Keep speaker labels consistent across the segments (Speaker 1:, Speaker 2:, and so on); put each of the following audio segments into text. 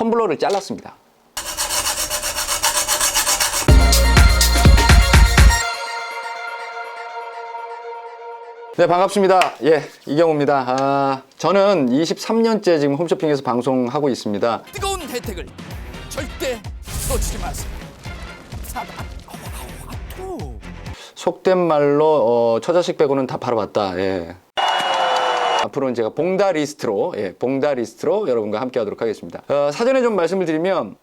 Speaker 1: 텀블러를 잘랐습니다. 네, 반갑습니다. 예, 이경호입니다. 저는 23년째 지금 홈쇼핑에서 방송하고 있습니다.
Speaker 2: 뜨거운 혜택을 절대 놓치지 마세요.
Speaker 1: 속된 말로 처자식 빼고는 다 팔아봤다. 예. 앞으로는 제가 봉다리스트로 여러분과 함께 하도록 하겠습니다. 사전에 좀 말씀을 드리면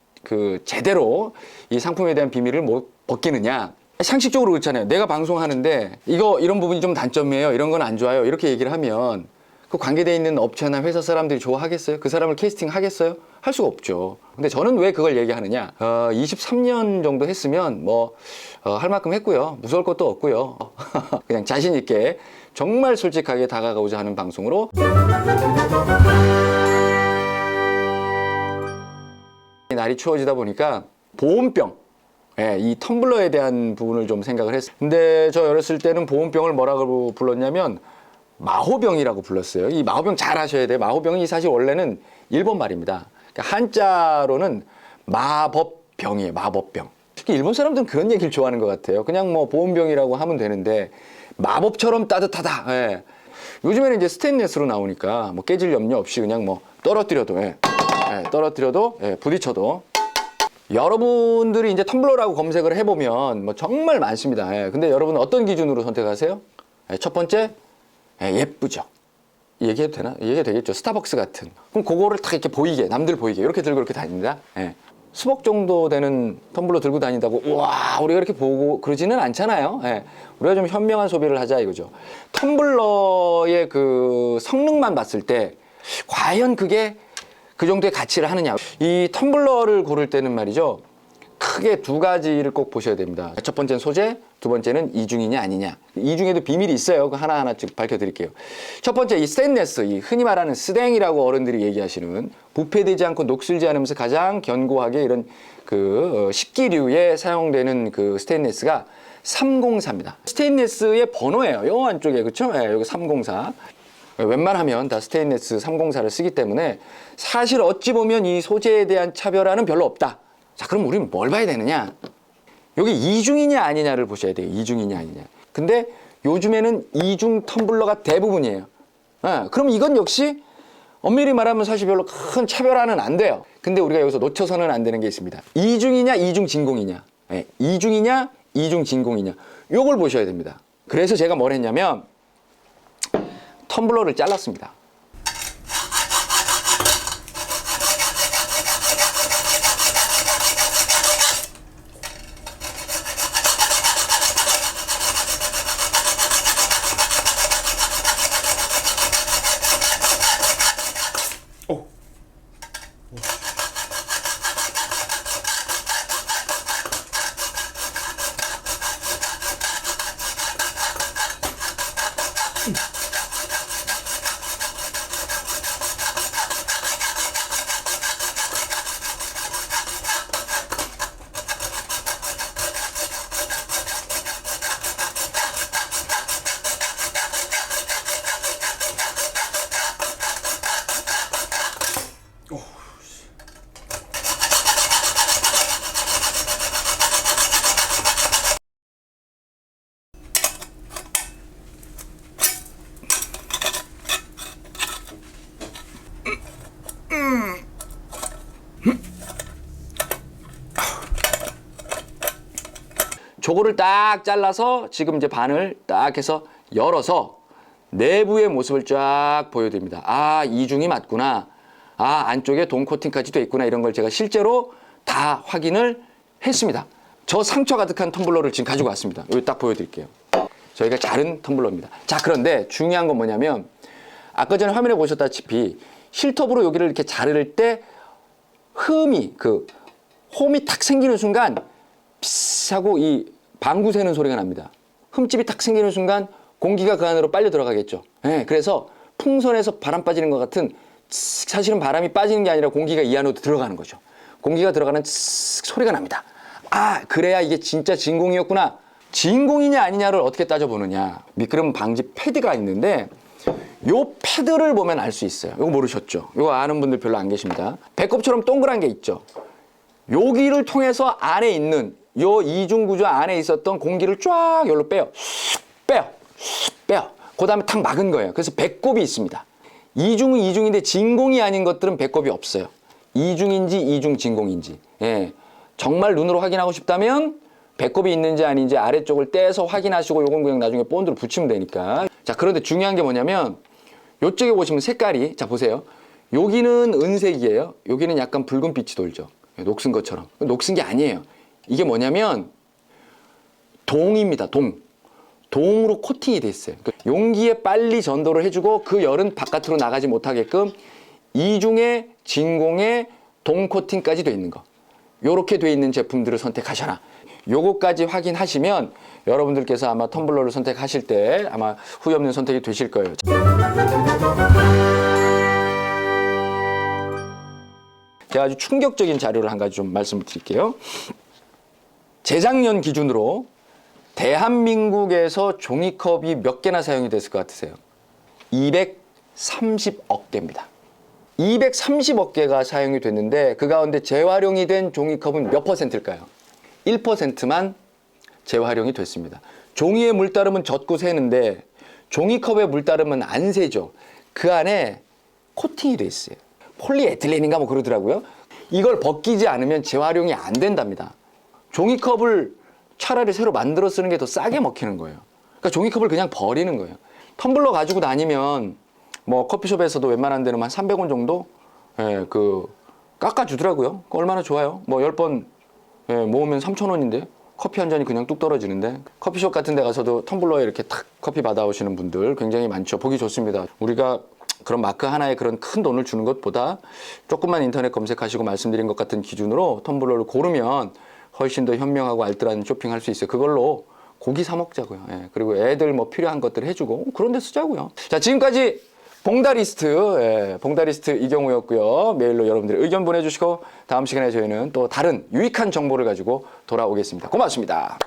Speaker 1: 제대로 이 상품에 대한 비밀을 못 벗기느냐, 상식적으로 그렇잖아요. 내가 방송하는데 이런 부분이 좀 단점이에요, 이런 건 안 좋아요, 이렇게 얘기를 하면 그 관계되어 있는 업체나 회사 사람들이 좋아하겠어요? 그 사람을 캐스팅 하겠어요? 할 수가 없죠. 근데 저는 왜 그걸 얘기하느냐, 23년 정도 했으면 할 만큼 했고요. 무서울 것도 없고요. 그냥 자신 있게 정말 솔직하게 다가가고자 하는 방송으로 날이 추워지다 보니까 보온병, 이 텀블러에 대한 부분을 좀 생각을 했어요. 근데 저 어렸을 때는 보온병을 뭐라고 불렀냐면 마호병이라고 불렀어요. 이 마호병 잘 아셔야 돼요. 마호병이 사실 원래는 일본 말입니다. 그러니까 한자로는 마법병이에요. 마법병. 특히 일본 사람들은 그런 얘기를 좋아하는 것 같아요. 그냥 보온병이라고 하면 되는데 마법처럼 따뜻하다. 예. 요즘에는 이제 스테인레스로 나오니까 깨질 염려 없이 그냥 떨어뜨려도 떨어뜨려도 부딪혀도. 여러분들이 이제 텀블러라고 검색을 해보면 정말 많습니다. 근데 여러분은 어떤 기준으로 선택하세요? 첫 번째, 예쁘죠. 얘기해도 되나? 얘기해도 되겠죠. 스타벅스 같은. 그럼 그거를 딱 이렇게 보이게, 남들 보이게 이렇게 들고 이렇게 다닙니다. 수복 정도 되는 텀블러 들고 다닌다고 우와 우리가 이렇게 보고 그러지는 않잖아요. 우리가 좀 현명한 소비를 하자 이거죠. 텀블러의 그 성능만 봤을 때 과연 그게 그 정도의 가치를 하느냐. 이 텀블러를 고를 때는 말이죠, 크게 두 가지를 꼭 보셔야 됩니다. 첫 번째는 소재, 두 번째는 이중이냐 아니냐. 이중에도 비밀이 있어요. 그 하나하나 쭉 밝혀드릴게요. 첫 번째, 이 스테인레스, 이 흔히 말하는 스댕이라고 어른들이 얘기하시는 부패되지 않고 녹슬지 않으면서 가장 견고하게 이런 식기류에 사용되는 그 스테인레스가 304입니다. 스테인레스의 번호예요. 요 안쪽에, 그쵸? 여기 304. 웬만하면 다 스테인레스 304를 쓰기 때문에 사실 어찌 보면 이 소재에 대한 차별화는 별로 없다. 자, 그럼 우리는 뭘 봐야 되느냐? 여기 이중이냐 아니냐를 보셔야 돼요. 이중이냐 아니냐. 근데 요즘에는 이중 텀블러가 대부분이에요. 그럼 이건 역시 엄밀히 말하면 사실 별로 큰 차별화는 안 돼요. 근데 우리가 여기서 놓쳐서는 안 되는 게 있습니다. 이중이냐 이중 진공이냐. 이중이냐 이중 진공이냐. 요걸 보셔야 됩니다. 그래서 제가 뭘 했냐면 텀블러를 잘랐습니다. 저거를 딱 잘라서 지금 이제 반을 딱 해서 열어서 내부의 모습을 쫙 보여드립니다. 아, 이중이 맞구나. 아, 안쪽에 돔 코팅까지 돼 있구나. 이런 걸 제가 실제로 다 확인을 했습니다. 저 상처 가득한 텀블러를 지금 가지고 왔습니다. 여기 딱 보여드릴게요. 저희가 자른 텀블러입니다. 자, 그런데 중요한 건 뭐냐면 아까 전에 화면에 보셨다시피 실톱으로 여기를 이렇게 자를 때 홈이 탁 생기는 순간 피스 하고 이 방구 새는 소리가 납니다. 흠집이 탁 생기는 순간 공기가 그 안으로 빨려 들어가겠죠. 그래서 풍선에서 바람 빠지는 것 같은 사실은 바람이 빠지는 게 아니라 공기가 이 안으로 들어가는 거죠. 공기가 들어가는 소리가 납니다. 아, 그래야 이게 진짜 진공이었구나. 진공이냐 아니냐를 어떻게 따져보느냐. 미끄럼 방지 패드가 있는데 요 패드를 보면 알 수 있어요. 이거 모르셨죠? 이거 아는 분들 별로 안 계십니다. 배꼽처럼 동그란 게 있죠. 여기를 통해서 안에 있는 요 이중구조 안에 있었던 공기를 쫙 여기로 빼요. 빼요. 그 다음에 탁 막은 거예요. 그래서 배꼽이 있습니다. 이중은 이중인데 진공이 아닌 것들은 배꼽이 없어요. 이중인지 이중 진공인지. 예. 정말 눈으로 확인하고 싶다면 배꼽이 있는지 아닌지 아래쪽을 떼서 확인하시고 요건 그냥 나중에 본드로 붙이면 되니까. 자, 그런데 중요한 게 뭐냐면 요쪽에 보시면 색깔이, 자 보세요. 여기는 은색이에요. 여기는 약간 붉은 빛이 돌죠. 녹슨 것처럼. 녹슨 게 아니에요. 이게 뭐냐면 동입니다. 동으로 코팅이 돼 있어요. 용기에 빨리 전도를 해주고 그 열은 바깥으로 나가지 못하게끔 이중의 진공의 동 코팅까지 돼 있는 거. 요렇게 돼 있는 제품들을 선택하셔라. 요거까지 확인하시면 여러분들께서 아마 텀블러를 선택하실 때 아마 후회 없는 선택이 되실 거예요. 제가 아주 충격적인 자료를 한 가지 좀 말씀을 드릴게요. 재작년 기준으로 대한민국에서 종이컵이 몇 개나 사용이 됐을 것 같으세요? 230억 개입니다. 230억 개가 사용이 됐는데 그 가운데 재활용이 된 종이컵은 몇 퍼센트일까요? 1%만 재활용이 됐습니다. 종이에 물 따르면 젖고 새는데 종이컵에 물 따르면 안 새죠. 그 안에 코팅이 돼 있어요. 폴리에틸렌인가 뭐 그러더라고요. 이걸 벗기지 않으면 재활용이 안 된답니다. 종이컵을 차라리 새로 만들어 쓰는 게 더 싸게 먹히는 거예요. 그러니까 종이컵을 그냥 버리는 거예요. 텀블러 가지고 다니면 뭐 커피숍에서도 웬만한 데는 한 300원 정도 깎아주더라고요. 얼마나 좋아요. 뭐 10번 모으면 3,000원인데 커피 한 잔이 그냥 뚝 떨어지는데 커피숍 같은 데 가서도 텀블러에 이렇게 탁 커피 받아오시는 분들 굉장히 많죠. 보기 좋습니다. 우리가 그런 마크 하나에 그런 큰 돈을 주는 것보다 조금만 인터넷 검색하시고 말씀드린 것 같은 기준으로 텀블러를 고르면 훨씬 더 현명하고 알뜰한 쇼핑할 수 있어요. 그걸로 고기 사 먹자고요. 그리고 애들 뭐 필요한 것들 해주고 그런 데 쓰자고요. 자, 지금까지 봉다리스트 이경우였고요. 메일로 여러분들의 의견 보내주시고 다음 시간에 저희는 또 다른 유익한 정보를 가지고 돌아오겠습니다. 고맙습니다.